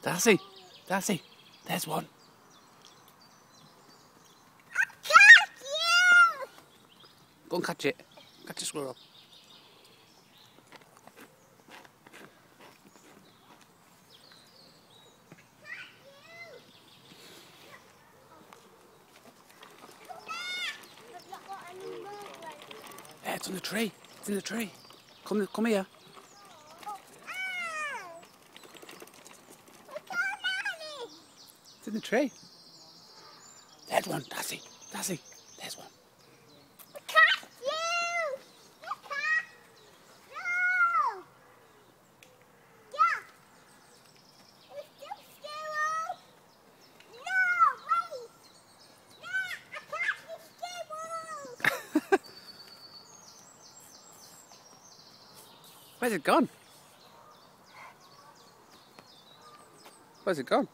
Darcy, Darcy, there's one. Catch you! Go and catch it. Catch a squirrel. Yeah, it's on the tree. It's in the tree. Come here. It's in the tree. There's one, Darcy. Darcy, there's one. Catch you! You can't! No! Yeah! It's still Squirrel! No! Wait! No! I catch the Squirrel! Where's it gone? Where's it gone?